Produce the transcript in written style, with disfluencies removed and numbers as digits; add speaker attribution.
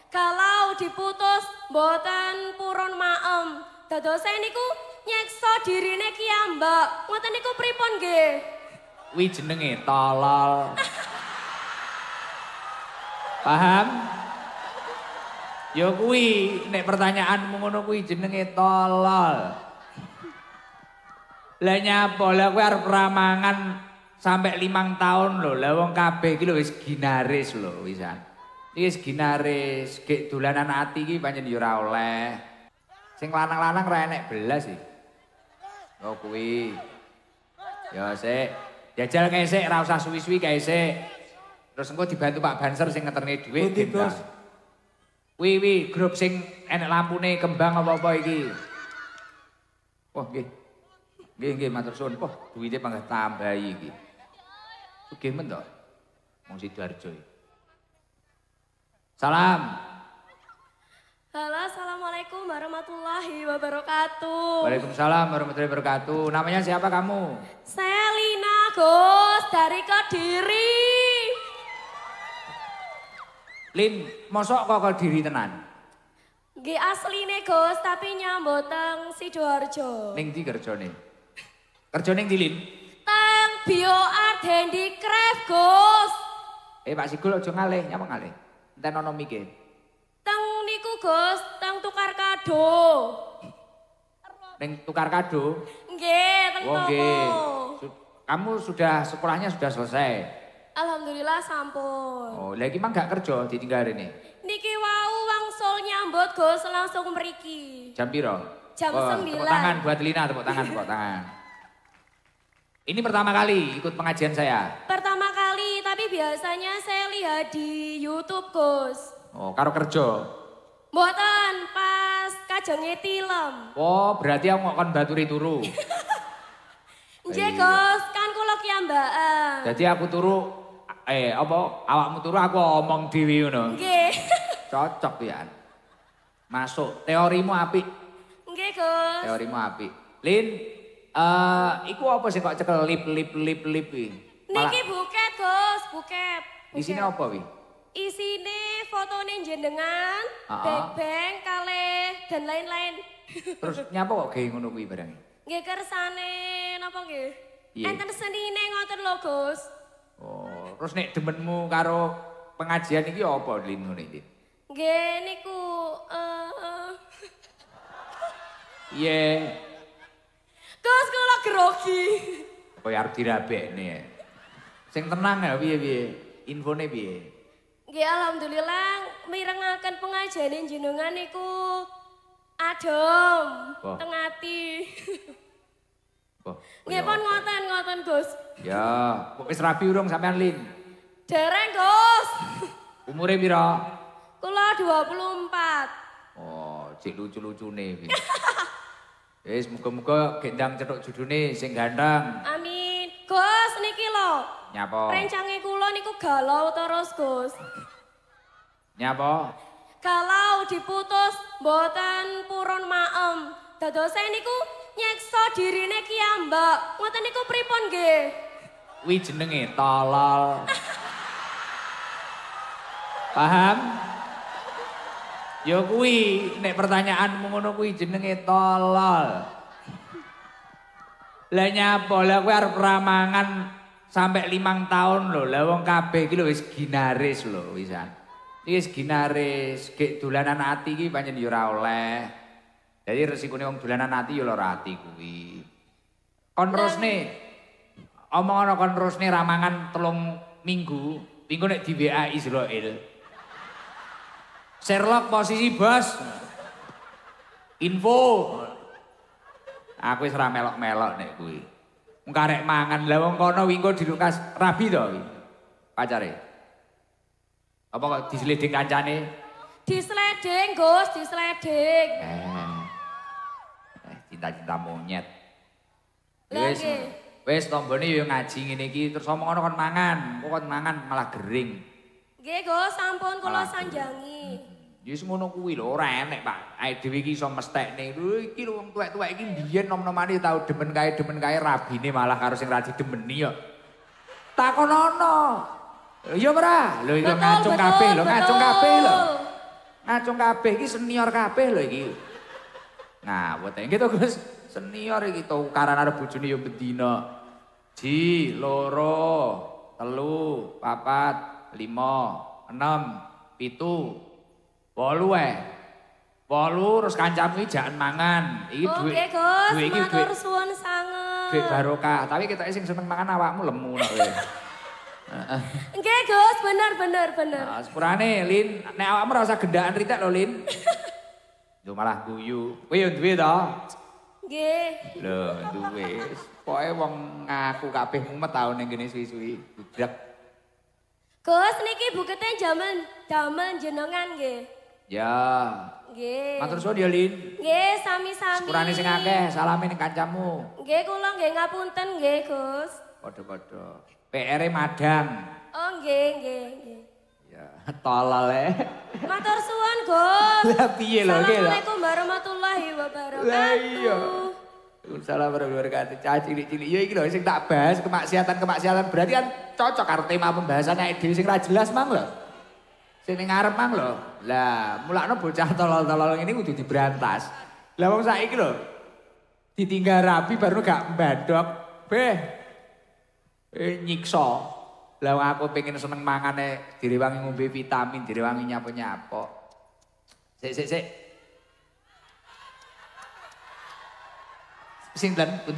Speaker 1: Kalau diputus mboten purun maem. Dadosa niku nyeksa dirine kiyambak. Ngoten niku pripun nggih?
Speaker 2: Kuwi jenenge tolol. Paham? Ya kuwi nek pertanyaanmu ngono kuwi jenenge tolol. Lah nyapa lah kowe arep ramangan sampai 5 tahun lho. Lah wong kabeh iki lho wis ginaris lho wisan. Iki wis ginaris, gek dolanan ati iki pancen ya ora oleh. Sing lanang-lanang ra enek belas iki. Oh kuwi. Ya sik, jajal kae sik ra usah suwi-suwi kae sik. Terus engko dibantu Pak Banser sing ngeterne dhuwit gendang. Wi grup sing enek lampune kembang apa-apa iki. Wah nggih. Nggih matur suwun. Wah duwite panggah tambahi iki. Sugih men to. Wong Sidoarjo iki. Salam.
Speaker 1: Halo, assalamualaikum warahmatullahi wabarakatuh.
Speaker 2: Waalaikumsalam warahmatullahi wabarakatuh. Namanya siapa kamu?
Speaker 1: Saya Lina Gus dari Kediri.
Speaker 2: Lin, mosok kok Kediri tenan?
Speaker 1: Nggih asline Gus, tapi nyambut teng Sidoarjo.
Speaker 2: Ning ndi kerjane? Kerjane ndi Lin?
Speaker 1: Teng BioArt Handicraft Gus.
Speaker 2: Pak Sigul aja ngalih, nyapa ngalih? Enten ono mike.
Speaker 1: Teng niku Gus, teng tukar kado.
Speaker 2: Ning tukar kado?
Speaker 1: Nggih, teng
Speaker 2: Oh,
Speaker 1: toko.
Speaker 2: nggih. Kamu sudah sekolahnya sudah selesai?
Speaker 1: Alhamdulillah sampun.
Speaker 2: Oh, lagi emang gak kerja ditinggal ini?
Speaker 1: Niki wau wangsul nyambut Gus langsung mriki.
Speaker 2: Jam piro?
Speaker 1: Jam 9.
Speaker 2: Tepuk tangan buat Lina, tepuk tangan. Ini pertama kali ikut pengajian saya?
Speaker 1: Pertama kali, tapi biasanya saya lihat di YouTube Gus.
Speaker 2: Oh, karo kerja?
Speaker 1: Mboten, pas kajenge tilem.
Speaker 2: Oh, berarti aku ngokon baturi turu.
Speaker 1: Nggih Gus, kan kula kiyambakan.
Speaker 2: Jadi aku turu, awakmu turu aku omong dhewe ngono.
Speaker 1: Nggih.
Speaker 2: Cocok ya. Masuk, teorimu apik.
Speaker 1: Nggih Gus.
Speaker 2: Teorimu apik. Lin, iku apa sih kok cekel lip iki?
Speaker 1: Niki buket Gus, buket.
Speaker 2: Isine apa wi?
Speaker 1: Isine fotone jenengan, beng kalih dan lain-lain.
Speaker 2: Terus nyapa kok gawe ngono kuwi barang?
Speaker 1: Nggih kersane napa nggih?
Speaker 2: Iya.
Speaker 1: Enten senine ngoten lho Gus.
Speaker 2: Oh, terus nek demenmu karo pengajian iki apa Lin ngene iki?
Speaker 1: Nggih niku
Speaker 2: Iya.
Speaker 1: Gus kula grogi.
Speaker 2: Kaya arep dirabekne. Sing tenang ya piye-piye? Infone piye?
Speaker 1: Nggih alhamdulillah mirengaken pengajian jenengan niku adem teng ati. Nggih pun ngoten Gus.
Speaker 2: Ya, kok wis rabi urung sampean Lin?
Speaker 1: Dereng Gus.
Speaker 2: Umure pira?
Speaker 1: Kula 24.
Speaker 2: Oh, cek lucu-lucune iki. Wis muga-muga gendang cetuk judune sing ganteng.
Speaker 1: Amin. Gus niki lho.
Speaker 2: Nyapa?
Speaker 1: Rencange kula niku galau terus Gus.
Speaker 2: Nyapa?
Speaker 1: Kalau diputus mboten purun maem. Dadosa niku nyeksa dirine kiyambak. Ngoten niku pripun nggih?
Speaker 2: Kuwi jenenge tolol. Paham? Ya kuwi nek pertanyaanmu ngono kuwi jenenge tolol. Lah nyapa lah kowe arep ramangan sampai 5 tahun lho. Lah wong kabeh iki lho wis ginaris lho wisan. Iki wis ginaris, gek dolanan ati iki pancen ya ora oleh. Jadi resikone wong dolanan ati ya lara ati kuwi. Kon terusne omong ana kon terusne ramangan 3 minggu, minggu nek di WA Israel. Sherlock posisi bos. Info. Aku wis ora melok-melok nek kuwi. Wong karek mangan lah wong kono wingko dilukas rabi to kuwi. Pacare. Apa kok disleding kancane?
Speaker 1: Disleding, Gus, disleding.
Speaker 2: Cinta-cinta monyet.
Speaker 1: Lah
Speaker 2: Wis.
Speaker 1: nggih.
Speaker 2: Wis tombone yo ngaji ngene iki terus omong ana kon mangan. Kok kon mangan malah gering.
Speaker 1: Nggih, Gus, sampun kula sanjangi.
Speaker 2: Ya wis ngono kuwi lho, ora enek, Pak. Ae dhewe iki iso mestekne. Lho iki lho wong tuwek-tuwek iki mbiyen nom-nomane tau demen kae rabine malah karo sing ra didemeni ya. Takonono. Ya ora? Lho iku ngacung kabeh lho, ngacung kabeh lho. Ngacung kabeh iki senior kabeh lho iki. Ngawet gitu Gus. Senior iki tukaran arep bojone ya bendina. Ji, loro, telu, papat, 5, 6, 7, 8 8 terus kancamu iki jangan mangan. Iki duit.
Speaker 1: Oke, Gus,
Speaker 2: duit iki
Speaker 1: matur suwun sanget.
Speaker 2: duit barokah, tapi kita sing seneng mangan awakmu lemu nek kowe.
Speaker 1: Nggih, Gus, bener.
Speaker 2: Nah, sepurane Lin, nek awakmu ora usah gendaan ritek lho Lin. Yo malah guyu. Kowe yo duwe to?
Speaker 1: Nggih.
Speaker 2: Lho, duwe. Pokoke wong ngaku kabeh mumet tau ning kene suwi-suwi. Budrak.
Speaker 1: Gus, niki bukete damel jenengan nggih.
Speaker 2: Ya.
Speaker 1: Nggih.
Speaker 2: Matur suwun ya Lin.
Speaker 1: Nggih, sami-sami.
Speaker 2: Sepurane sing akeh, salame ning kancamu.
Speaker 1: Nggih, kula nggih ngapunten nggih, Gus.
Speaker 2: Padha-padha. PR-e madang.
Speaker 1: Oh, nggih.
Speaker 2: Ya, tolol
Speaker 1: Matur suwun, Gus.
Speaker 2: Lah piye lho iki lho.
Speaker 1: Assalamualaikum warahmatullahi wabarakatuh.
Speaker 2: Lah iya. Waalaikumsalam warahmatullahi wabarakatuh. Cah cilik-cilik. Ya iki lho sing tak bahas kemaksiatan. Berarti kan cocok karo tema pembahasannya dhewe sing ra jelas mang lho. Sing ning ngarep mang lho. Lah, mulakno bocah tolol-tolol ngene kudu diberantas. Lah wong saiki lho ditinggal rapi baru gak mbadok. Nyiksa. Lah wong aku pengen seneng mangane direwangi ngombe vitamin, direwangi nyapo-nyapo. Sik. Sinten pundi?